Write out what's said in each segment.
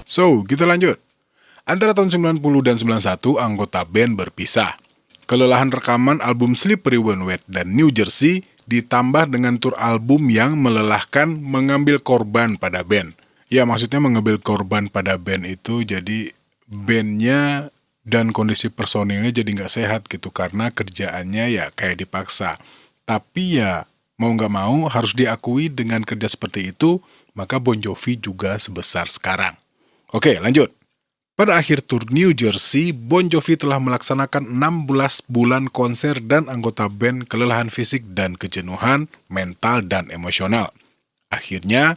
So, kita lanjut. Antara tahun 90 dan 91, anggota band berpisah. Kelelahan rekaman album Slippery When Wet dan New Jersey ditambah dengan tur album yang melelahkan mengambil korban pada band. Ya, maksudnya mengambil korban pada band itu jadi bandnya dan kondisi personilnya jadi nggak sehat gitu karena kerjaannya ya kayak dipaksa. Tapi ya mau nggak mau harus diakui dengan kerja seperti itu, maka Bon Jovi juga sebesar sekarang. Oke, lanjut. Pada akhir tur New Jersey, Bon Jovi telah melaksanakan 16 bulan konser dan anggota band kelelahan fisik dan kejenuhan, mental dan emosional. Akhirnya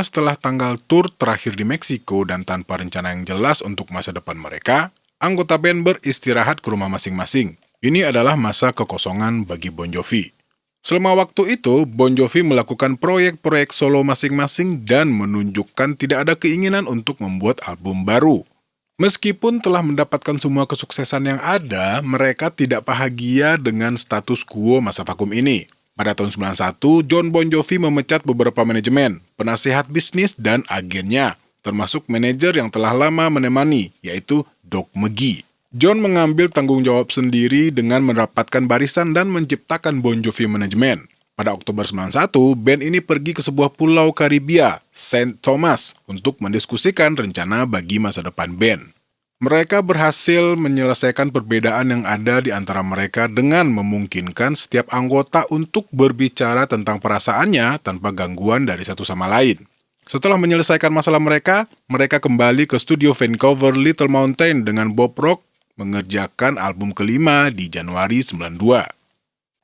setelah tanggal tur terakhir di Meksiko dan tanpa rencana yang jelas untuk masa depan mereka, anggota band beristirahat ke rumah masing-masing. Ini adalah masa kekosongan bagi Bon Jovi. Selama waktu itu, Bon Jovi melakukan proyek-proyek solo masing-masing dan menunjukkan tidak ada keinginan untuk membuat album baru. Meskipun telah mendapatkan semua kesuksesan yang ada, mereka tidak bahagia dengan status quo masa vakum ini. Pada tahun 91, John Bon Jovi memecat beberapa manajemen, penasihat bisnis, dan agennya, termasuk manajer yang telah lama menemani, yaitu Doug McGhee. John mengambil tanggung jawab sendiri dengan mendapatkan barisan dan menciptakan Bon Jovi Management. Pada Oktober 91, band ini pergi ke sebuah pulau Karibia, Saint Thomas, untuk mendiskusikan rencana bagi masa depan band. Mereka berhasil menyelesaikan perbedaan yang ada di antara mereka dengan memungkinkan setiap anggota untuk berbicara tentang perasaannya tanpa gangguan dari satu sama lain. Setelah menyelesaikan masalah mereka kembali ke studio Vancouver Little Mountain dengan Bob Rock mengerjakan album kelima di Januari 92.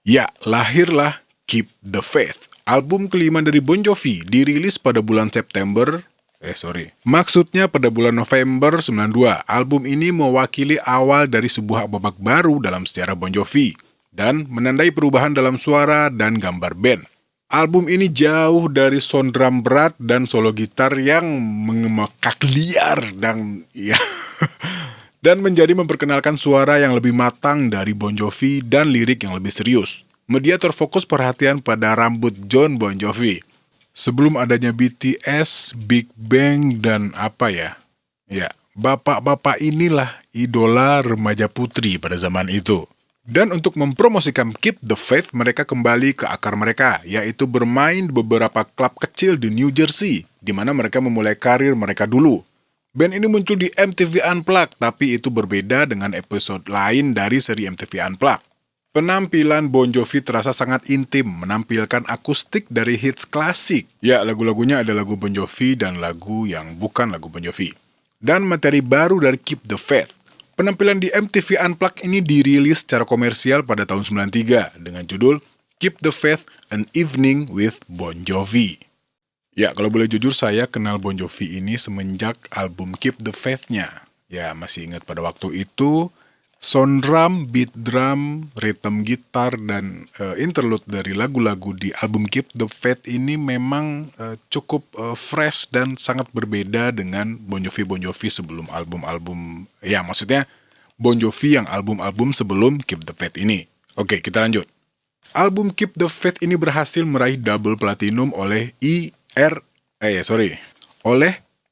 Ya, lahirlah Keep the Faith. Album kelima dari Bon Jovi dirilis pada bulan Maksudnya pada bulan November 92. Album ini mewakili awal dari sebuah babak baru dalam sejarah Bon Jovi dan menandai perubahan dalam suara dan gambar band. Album ini jauh dari sound drum berat dan solo gitar yang mengemekak liar dan menjadi memperkenalkan suara yang lebih matang dari Bon Jovi dan lirik yang lebih serius. Media terfokus perhatian pada rambut John Bon Jovi. Sebelum adanya BTS, Big Bang, dan bapak-bapak inilah idola remaja putri pada zaman itu. Dan untuk mempromosikan Keep the Faith, mereka kembali ke akar mereka, yaitu bermain beberapa klub kecil di New Jersey, di mana mereka memulai karir mereka dulu. Band ini muncul di MTV Unplugged, tapi itu berbeda dengan episode lain dari seri MTV Unplugged. Penampilan Bon Jovi terasa sangat intim, menampilkan akustik dari hits klasik. Ya, lagu-lagunya ada lagu Bon Jovi dan lagu yang bukan lagu Bon Jovi. Dan materi baru dari Keep the Faith. Penampilan di MTV Unplugged ini dirilis secara komersial pada tahun 93 dengan judul Keep the Faith, An Evening with Bon Jovi. Ya, kalau boleh jujur saya kenal Bon Jovi ini semenjak album Keep the Faith-nya. Ya, masih ingat pada waktu itu, sound drum, beat drum, rhythm gitar, dan interlude dari lagu-lagu di album Keep the Faith ini memang cukup fresh dan sangat berbeda dengan Bon Jovi sebelum album-album, ya maksudnya Bon Jovi yang album-album sebelum Keep the Faith ini. Oke, kita lanjut. Album Keep the Faith ini berhasil meraih double platinum oleh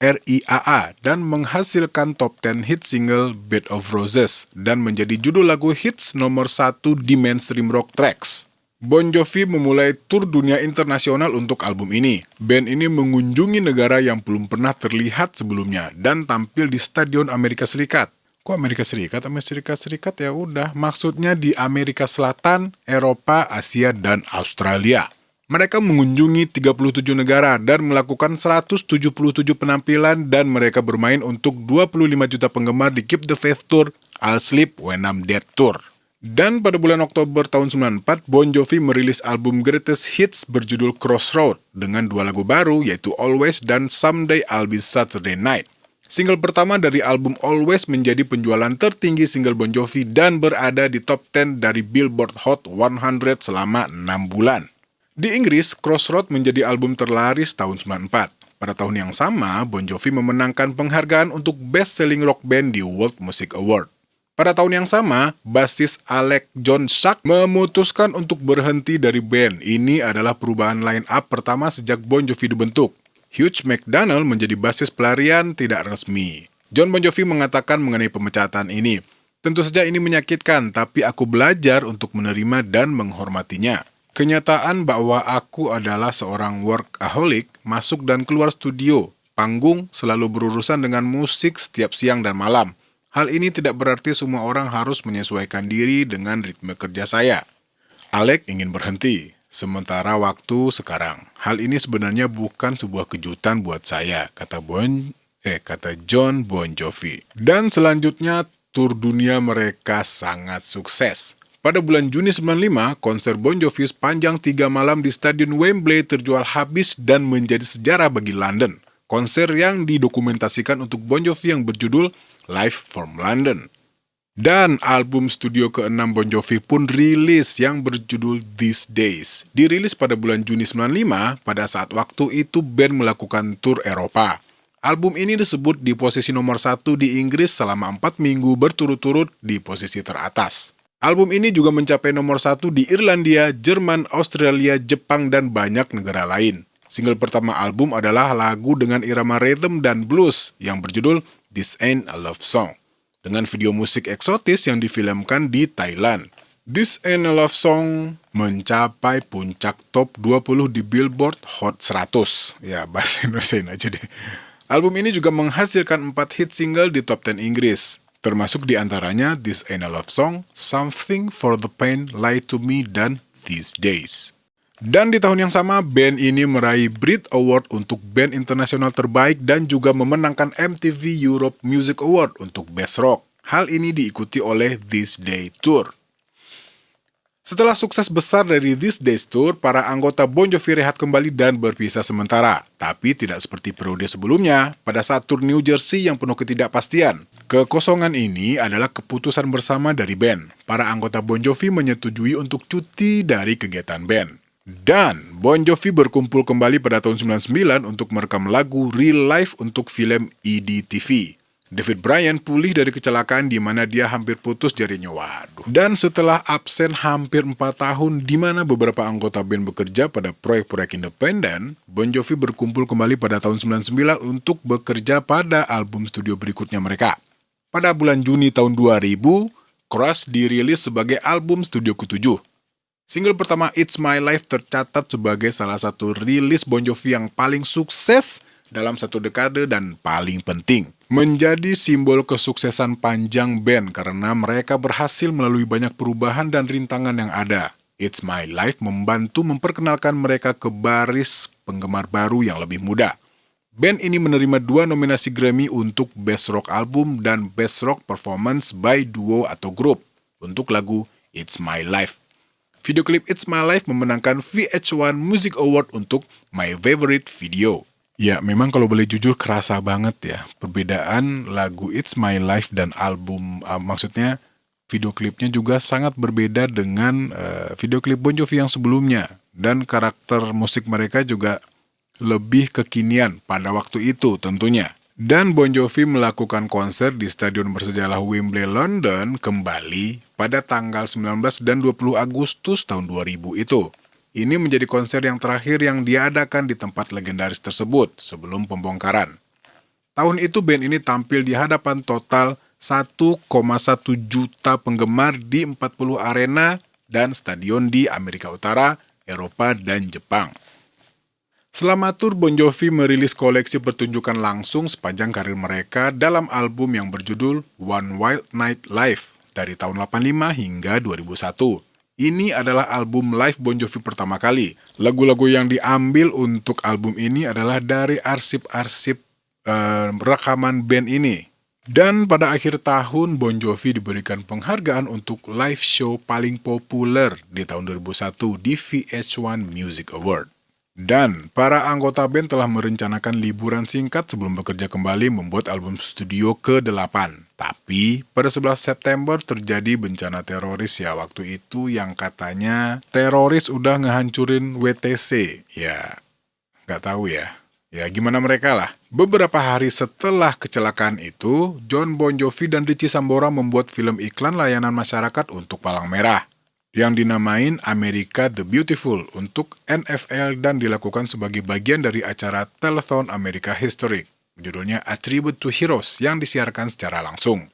RIAA dan menghasilkan top 10 hit single Bed of Roses dan menjadi judul lagu hits nomor 1 di mainstream rock tracks. Bon Jovi memulai tur dunia internasional untuk album ini. Band ini mengunjungi negara yang belum pernah terlihat sebelumnya dan tampil di Stadion Amerika Serikat. Kok Amerika Serikat? Amerika Serikat ya udah, maksudnya di Amerika Selatan, Eropa, Asia, dan Australia. Mereka mengunjungi 37 negara dan melakukan 177 penampilan dan mereka bermain untuk 25 juta penggemar di Keep the Faith Tour, I'll Sleep When I'm Dead Tour. Dan pada bulan Oktober tahun 94, Bon Jovi merilis album Greatest Hits berjudul Crossroad dengan 2 lagu baru yaitu Always dan Someday I'll Be Saturday Night. Single pertama dari album Always menjadi penjualan tertinggi single Bon Jovi dan berada di top 10 dari Billboard Hot 100 selama 6 bulan. Di Inggris, Crossroad menjadi album terlaris tahun 94. Pada tahun yang sama, Bon Jovi memenangkan penghargaan untuk Best Selling Rock Band di World Music Award. Pada tahun yang sama, basis Alec John Shark memutuskan untuk berhenti dari band. Ini adalah perubahan line up pertama sejak Bon Jovi dibentuk. Hugh McDonald menjadi basis pelarian tidak resmi. Jon Bon Jovi mengatakan mengenai pemecatan ini, "Tentu saja ini menyakitkan, tapi aku belajar untuk menerima dan menghormatinya. Kenyataan bahwa aku adalah seorang workaholic, masuk dan keluar studio, panggung, selalu berurusan dengan musik setiap siang dan malam. Hal ini tidak berarti semua orang harus menyesuaikan diri dengan ritme kerja saya. Alex ingin berhenti, sementara waktu sekarang. Hal ini sebenarnya bukan sebuah kejutan buat saya," kata Jon Bon Jovi. Dan selanjutnya, tur dunia mereka sangat sukses. Pada bulan Juni 95, konser Bon Jovi sepanjang 3 malam di Stadion Wembley terjual habis dan menjadi sejarah bagi London. Konser yang didokumentasikan untuk Bon Jovi yang berjudul Live from London. Dan album studio ke-6 Bon Jovi pun rilis yang berjudul These Days. Dirilis pada bulan Juni 95, pada saat waktu itu band melakukan tur Eropa. Album ini disebut di posisi nomor 1 di Inggris selama 4 minggu berturut-turut di posisi teratas. Album ini juga mencapai nomor 1 di Irlandia, Jerman, Australia, Jepang, dan banyak negara lain. Single pertama album adalah lagu dengan irama rhythm dan blues yang berjudul This Ain't a Love Song, dengan video musik eksotis yang difilmkan di Thailand. This Ain't a Love Song mencapai puncak top 20 di Billboard Hot 100. Ya, bahasa Indonesiain aja deh. Album ini juga menghasilkan 4 hit single di top 10 Inggris, termasuk diantaranya This Ain't a Love Song, Something for the Pain, Lie to Me, dan These Days. Dan di tahun yang sama, band ini meraih Brit Award untuk band internasional terbaik dan juga memenangkan MTV Europe Music Award untuk Best Rock. Hal ini diikuti oleh This Day Tour. Setelah sukses besar dari This Days Tour, para anggota Bon Jovi rehat kembali dan berpisah sementara. Tapi tidak seperti periode sebelumnya, pada saat tur New Jersey yang penuh ketidakpastian. Kekosongan ini adalah keputusan bersama dari band. Para anggota Bon Jovi menyetujui untuk cuti dari kegiatan band. Dan Bon Jovi berkumpul kembali pada tahun 99 untuk merekam lagu Real Life untuk film EDTV. David Bryan pulih dari kecelakaan di mana dia hampir putus jarinya. Waduh. Dan setelah absen hampir 4 tahun di mana beberapa anggota band bekerja pada proyek-proyek independen, Bon Jovi berkumpul kembali pada tahun 99 untuk bekerja pada album studio berikutnya mereka. Pada bulan Juni tahun 2000, Crush dirilis sebagai album studio ke-7. Single pertama It's My Life tercatat sebagai salah satu rilis Bon Jovi yang paling sukses dalam 1 dekade dan paling penting. Menjadi simbol kesuksesan panjang band karena mereka berhasil melalui banyak perubahan dan rintangan yang ada. It's My Life membantu memperkenalkan mereka ke baris penggemar baru yang lebih muda. Band ini menerima 2 nominasi Grammy untuk Best Rock Album dan Best Rock Performance by Duo atau Grup untuk lagu It's My Life. Video klip It's My Life memenangkan VH1 Music Award untuk My Favorite Video. Ya, memang kalau boleh jujur kerasa banget ya perbedaan lagu It's My Life dan album, maksudnya video klipnya juga sangat berbeda dengan video klip Bon Jovi yang sebelumnya. Dan karakter musik mereka juga lebih kekinian pada waktu itu tentunya. Dan Bon Jovi melakukan konser di stadion bersejarah Wembley, London kembali pada tanggal 19 dan 20 Agustus tahun 2000 itu. Ini menjadi konser yang terakhir yang diadakan di tempat legendaris tersebut sebelum pembongkaran. Tahun itu band ini tampil di hadapan total 1,1 juta penggemar di 40 arena dan stadion di Amerika Utara, Eropa, dan Jepang. Selama tur, Bon Jovi merilis koleksi pertunjukan langsung sepanjang karir mereka dalam album yang berjudul One Wild Night Live dari tahun 85 hingga 2001. Ini adalah album live Bon Jovi pertama kali. Lagu-lagu yang diambil untuk album ini adalah dari arsip-arsip rekaman band ini. Dan pada akhir tahun, Bon Jovi diberikan penghargaan untuk live show paling populer di tahun 2001 di VH1 Music Award. Dan para anggota band telah merencanakan liburan singkat sebelum bekerja kembali membuat album studio ke-8. Tapi pada 11 September terjadi bencana teroris ya waktu itu yang katanya teroris udah ngehancurin WTC. Ya, nggak tahu ya. Ya gimana mereka lah. Beberapa hari setelah kecelakaan itu, Jon Bon Jovi dan Richie Sambora membuat film iklan layanan masyarakat untuk Palang Merah. yang dinamain America the Beautiful untuk NFL dan dilakukan sebagai bagian dari acara Telethon America Historic. Judulnya A Tribute to Heroes yang disiarkan secara langsung.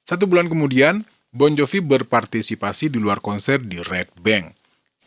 1 bulan kemudian, Bon Jovi berpartisipasi di luar konser di Red Bank,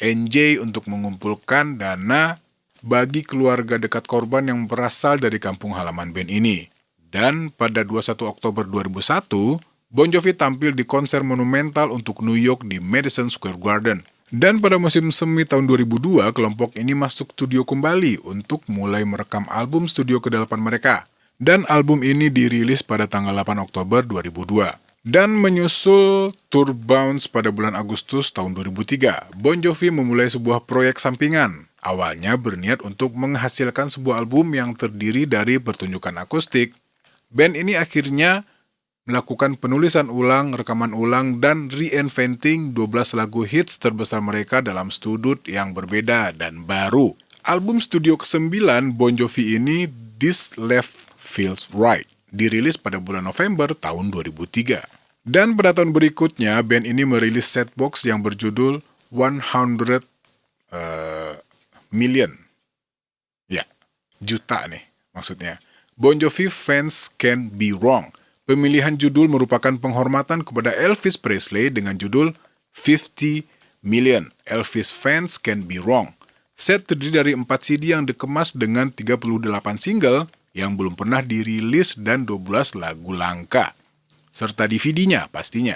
NJ untuk mengumpulkan dana bagi keluarga dekat korban yang berasal dari kampung halaman band ini. Dan pada 21 Oktober 2001, Bon Jovi tampil di konser monumental untuk New York di Madison Square Garden. Dan pada musim semi tahun 2002, kelompok ini masuk studio kembali untuk mulai merekam album studio ke-8 mereka. Dan album ini dirilis pada tanggal 8 Oktober 2002. Dan menyusul tour Bounce pada bulan Agustus tahun 2003, Bon Jovi memulai sebuah proyek sampingan. Awalnya berniat untuk menghasilkan sebuah album yang terdiri dari pertunjukan akustik. Band ini akhirnya melakukan penulisan ulang, rekaman ulang, dan reinventing 12 lagu hits terbesar mereka dalam sudut yang berbeda dan baru. Album studio ke-9 Bon Jovi ini, This Left Feels Right, dirilis pada bulan November tahun 2003. Dan pada tahun berikutnya, band ini merilis set box yang berjudul 100 Million. Ya, juta nih maksudnya. Bon Jovi Fans Can Be Wrong. Pemilihan judul merupakan penghormatan kepada Elvis Presley dengan judul 50 Million. Elvis Fans Can Be Wrong. Set terdiri dari 4 CD yang dikemas dengan 38 single yang belum pernah dirilis dan 12 lagu langka. Serta DVD-nya pastinya.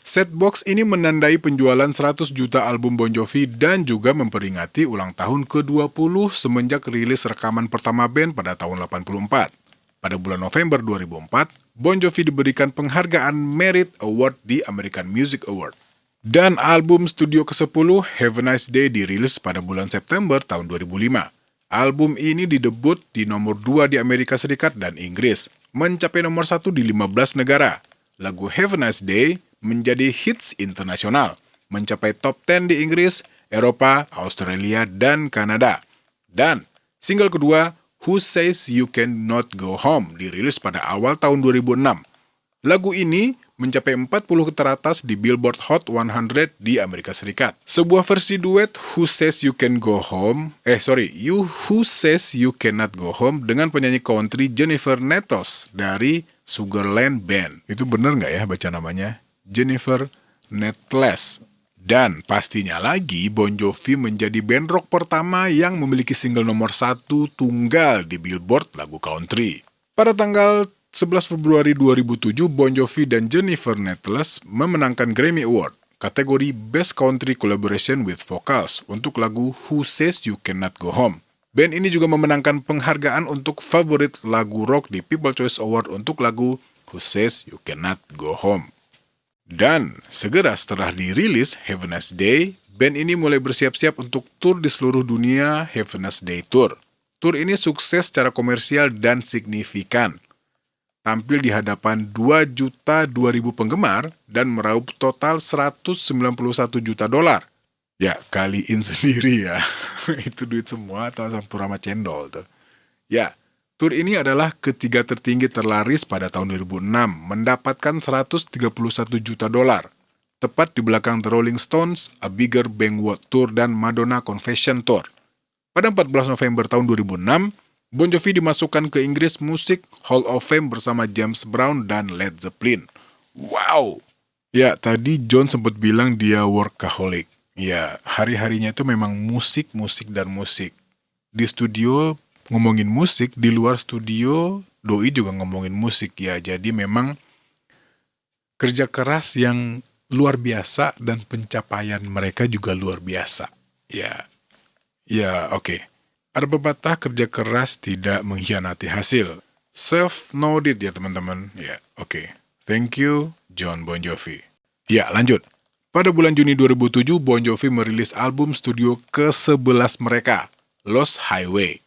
Set box ini menandai penjualan 100 juta album Bon Jovi dan juga memperingati ulang tahun ke-20 semenjak rilis rekaman pertama band pada tahun 84. Pada bulan November 2004, Bon Jovi diberikan penghargaan Merit Award di American Music Award. Dan album studio ke-10, Have a Nice Day, dirilis pada bulan September tahun 2005. Album ini didebut di nomor 2 di Amerika Serikat dan Inggris, mencapai nomor 1 di 15 negara. Lagu Have a Nice Day menjadi hits internasional, mencapai top 10 di Inggris, Eropa, Australia, dan Kanada. Dan single kedua, Who Says You Cannot Go Home, dirilis pada awal tahun 2006. Lagu ini mencapai 40 teratas di Billboard Hot 100 di Amerika Serikat. Sebuah versi duet Who Says You Can Go Home, Who Says You Cannot Go Home dengan penyanyi country Jennifer Nettles dari Sugarland Band. Itu bener nggak ya baca namanya? Jennifer Nettles. Dan pastinya lagi, Bon Jovi menjadi band rock pertama yang memiliki single nomor 1 tunggal di Billboard lagu country. Pada tanggal 11 Februari 2007, Bon Jovi dan Jennifer Nettles memenangkan Grammy Award kategori Best Country Collaboration with Vocals untuk lagu Who Says You Cannot Go Home. Band ini juga memenangkan penghargaan untuk favorit lagu rock di People's Choice Award untuk lagu Who Says You Cannot Go Home. Dan segera setelah dirilis Have a Nice Day, band ini mulai bersiap-siap untuk tur di seluruh dunia Have a Nice Day Tour. Tur ini sukses secara komersial dan signifikan. Tampil di hadapan 2.200.000 penggemar dan meraup total $191 juta. Ya, kaliin sendiri ya. Itu duit semua atau campur sama cendol tuh. Ya, tur ini adalah ketiga tertinggi terlaris pada tahun 2006, mendapatkan $131 juta. Tepat di belakang The Rolling Stones, A Bigger Bang World Tour, dan Madonna Confession Tour. Pada 14 November tahun 2006, Bon Jovi dimasukkan ke Inggris Music Hall of Fame bersama James Brown dan Led Zeppelin. Wow! Ya, tadi John sempat bilang dia workaholic. Ya, hari-harinya itu memang musik, dan musik. Di studio ngomongin musik, di luar studio doi juga ngomongin musik ya. Jadi memang kerja keras yang luar biasa dan pencapaian mereka juga luar biasa. Ya, oke. Ada pepatah kerja keras tidak mengkhianati hasil. Self-noted ya teman-teman. Ya, oke. Thank you, John Bon Jovi. Ya, lanjut. Pada bulan Juni 2007, Bon Jovi merilis album studio ke-11 mereka, Lost Highway.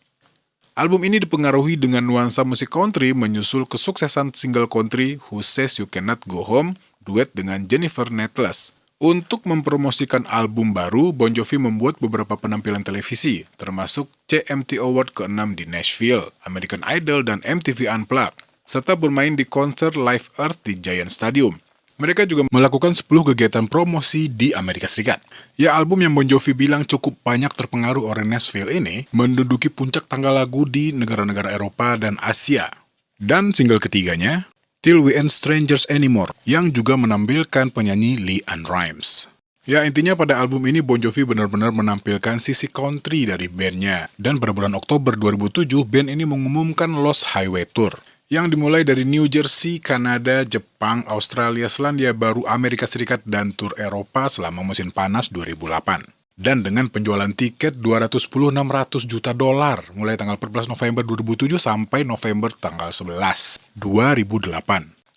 Album ini dipengaruhi dengan nuansa musik country menyusul kesuksesan single country Who Says You Cannot Go Home, duet dengan Jennifer Nettles. Untuk mempromosikan album baru, Bon Jovi membuat beberapa penampilan televisi, termasuk CMT Award ke-6 di Nashville, American Idol, dan MTV Unplugged, serta bermain di konser Live Earth di Giant Stadium. Mereka juga melakukan 10 kegiatan promosi di Amerika Serikat. Ya, album yang Bon Jovi bilang cukup banyak terpengaruh oleh Nashville ini menduduki puncak tangga lagu di negara-negara Eropa dan Asia. Dan single ketiganya, Till We Ain't Strangers Anymore, yang juga menampilkan penyanyi LeAnn Rimes. Ya, intinya pada album ini Bon Jovi benar-benar menampilkan sisi country dari bandnya. Dan pada bulan Oktober 2007, band ini mengumumkan Lost Highway Tour, yang dimulai dari New Jersey, Kanada, Jepang, Australia, Selandia Baru, Amerika Serikat, dan tur Eropa selama musim panas 2008. Dan dengan penjualan tiket 210-600 juta dolar mulai tanggal 14 November 2007 sampai November tanggal 11, 2008.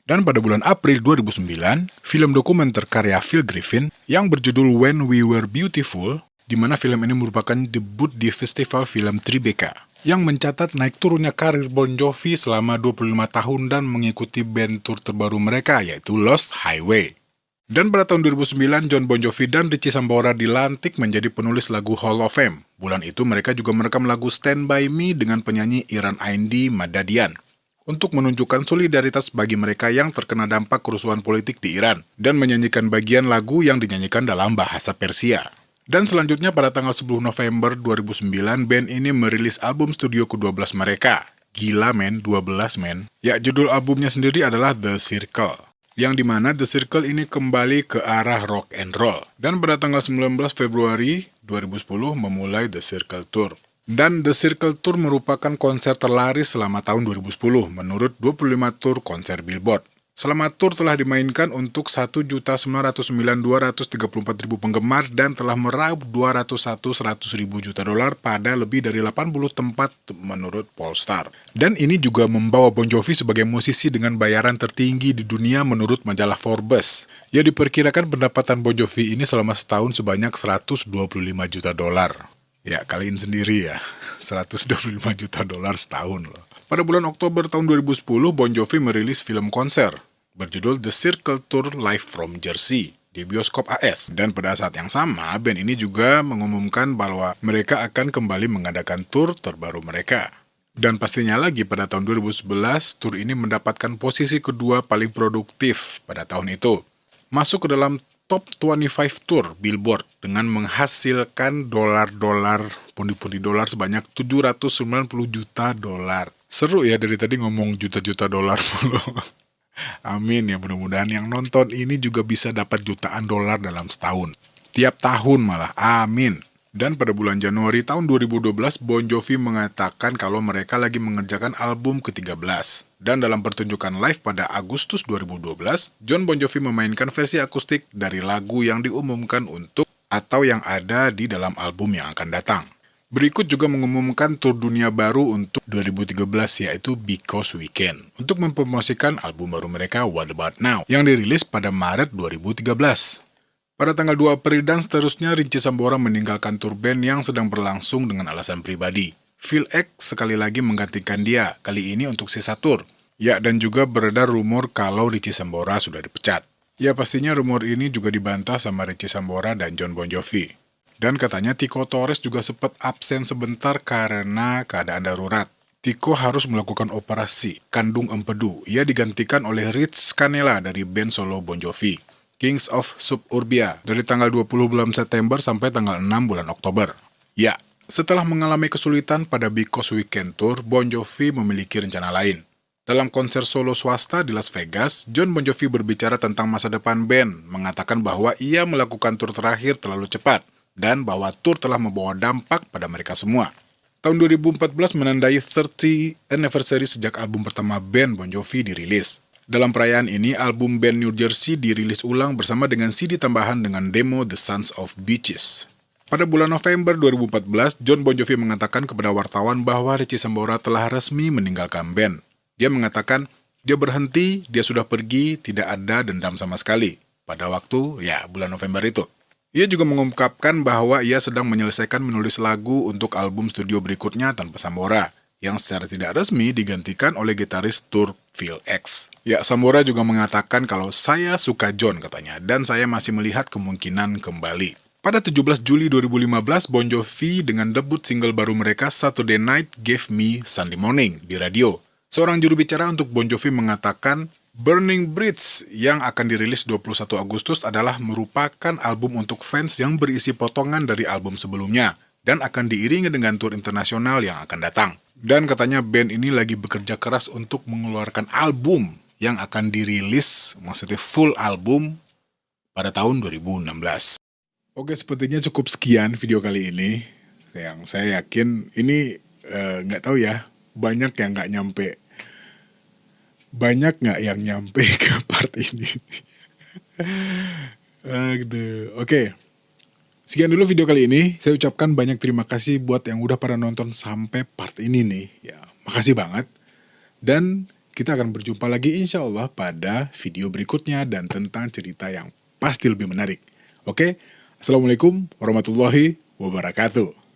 Dan pada bulan April 2009, film dokumenter karya Phil Griffin yang berjudul When We Were Beautiful, di mana film ini merupakan debut di festival film Tribeca, yang mencatat naik turunnya karir Bon Jovi selama 25 tahun dan mengikuti band tour terbaru mereka, yaitu Lost Highway. Dan pada tahun 2009, Jon Bon Jovi dan Richie Sambora dilantik menjadi penulis lagu Hall of Fame. Bulan itu mereka juga merekam lagu Stand By Me dengan penyanyi Iran Aindi Madadian, untuk menunjukkan solidaritas bagi mereka yang terkena dampak kerusuhan politik di Iran, dan menyanyikan bagian lagu yang dinyanyikan dalam bahasa Persia. Dan selanjutnya pada tanggal 10 November 2009, band ini merilis album studio ke-12 mereka. Gila men, 12 men. Ya, judul albumnya sendiri adalah The Circle, yang dimana The Circle ini kembali ke arah rock and roll. Dan pada tanggal 19 Februari 2010 memulai The Circle Tour. Dan The Circle Tour merupakan konser terlaris selama tahun 2010 menurut 25 tour konser Billboard. Selama tour telah dimainkan untuk 1.909.234.000 penggemar dan telah meraup 201.100.000 juta dolar pada lebih dari 80 tempat menurut Pollstar. Dan ini juga membawa Bon Jovi sebagai musisi dengan bayaran tertinggi di dunia menurut majalah Forbes. Ya, diperkirakan pendapatan Bon Jovi ini selama setahun sebanyak 125 juta dolar. Ya, kalian sendiri ya, 125 juta dolar setahun loh. Pada bulan Oktober tahun 2010, Bon Jovi merilis film konser berjudul The Circle Tour Live from Jersey di bioskop AS. Dan pada saat yang sama, band ini juga mengumumkan bahwa mereka akan kembali mengadakan tour terbaru mereka. Dan pastinya lagi pada tahun 2011, tour ini mendapatkan posisi kedua paling produktif pada tahun itu. Masuk ke dalam top 25 tour Billboard dengan menghasilkan pundi-pundi dolar sebanyak 790 juta dolar. Seru ya, dari tadi ngomong juta-juta dolar mulu. Amin ya, mudah-mudahan yang nonton ini juga bisa dapat jutaan dolar dalam setahun. Tiap tahun malah, amin. Dan pada bulan Januari tahun 2012, Bon Jovi mengatakan kalau mereka lagi mengerjakan album ke-13. Dan dalam pertunjukan live pada Agustus 2012, Jon Bon Jovi memainkan versi akustik dari lagu yang diumumkan untuk atau yang ada di dalam album yang akan datang. Berikut juga mengumumkan tur dunia baru untuk 2013, yaitu Because We Can, untuk mempromosikan album baru mereka What About Now, yang dirilis pada Maret 2013. Pada tanggal 2 April dan seterusnya, Richie Sambora meninggalkan tur band yang sedang berlangsung dengan alasan pribadi. Phil X sekali lagi menggantikan dia, kali ini untuk sisa tur. Ya, dan juga beredar rumor kalau Richie Sambora sudah dipecat. Ya, pastinya rumor ini juga dibantah sama Richie Sambora dan Jon Bon Jovi. Dan katanya Tico Torres juga sempat absen sebentar karena keadaan darurat. Tico harus melakukan operasi kandung empedu. Ia digantikan oleh Rich Canela dari band solo Bon Jovi, Kings of Suburbia, dari tanggal 20 bulan September sampai tanggal 6 bulan Oktober. Ya, setelah mengalami kesulitan pada Because We Can Tour, Bon Jovi memiliki rencana lain. Dalam konser solo swasta di Las Vegas, Jon Bon Jovi berbicara tentang masa depan band, mengatakan bahwa ia melakukan tur terakhir terlalu cepat, dan bahwa tur telah membawa dampak pada mereka semua. Tahun 2014 menandai 30th anniversary sejak album pertama band Bon Jovi dirilis. Dalam perayaan ini, album band New Jersey dirilis ulang bersama dengan CD tambahan dengan demo The Sons of Beaches. Pada bulan November 2014, Jon Bon Jovi mengatakan kepada wartawan bahwa Richie Sambora telah resmi meninggalkan band. Dia mengatakan, dia berhenti, dia sudah pergi, tidak ada dendam sama sekali. Pada waktu, bulan November itu. Ia juga mengungkapkan bahwa ia sedang menyelesaikan menulis lagu untuk album studio berikutnya tanpa Sambora, yang secara tidak resmi digantikan oleh gitaris tour Phil X. Ya, Sambora juga mengatakan kalau saya suka Jon katanya, dan saya masih melihat kemungkinan kembali. Pada 17 Juli 2015, Bon Jovi dengan debut single baru mereka Saturday Night Gave Me Sunday Morning di radio. Seorang juru bicara untuk Bon Jovi mengatakan Burning Bridge yang akan dirilis 21 Agustus adalah merupakan album untuk fans yang berisi potongan dari album sebelumnya dan akan diiringi dengan tur internasional yang akan datang. Dan katanya band ini lagi bekerja keras untuk mengeluarkan album yang akan dirilis, maksudnya full album pada tahun 2016. Oke, sepertinya cukup sekian video kali ini. Yang saya yakin ini nggak tahu ya, banyak yang nyampe ke part ini. Aduh. Oke. Sekian dulu video kali ini. Saya ucapkan banyak terima kasih buat yang udah pada nonton sampai part ini nih. Ya, makasih banget. Dan kita akan berjumpa lagi insya Allah pada video berikutnya dan tentang cerita yang pasti lebih menarik. Oke? Assalamualaikum warahmatullahi wabarakatuh.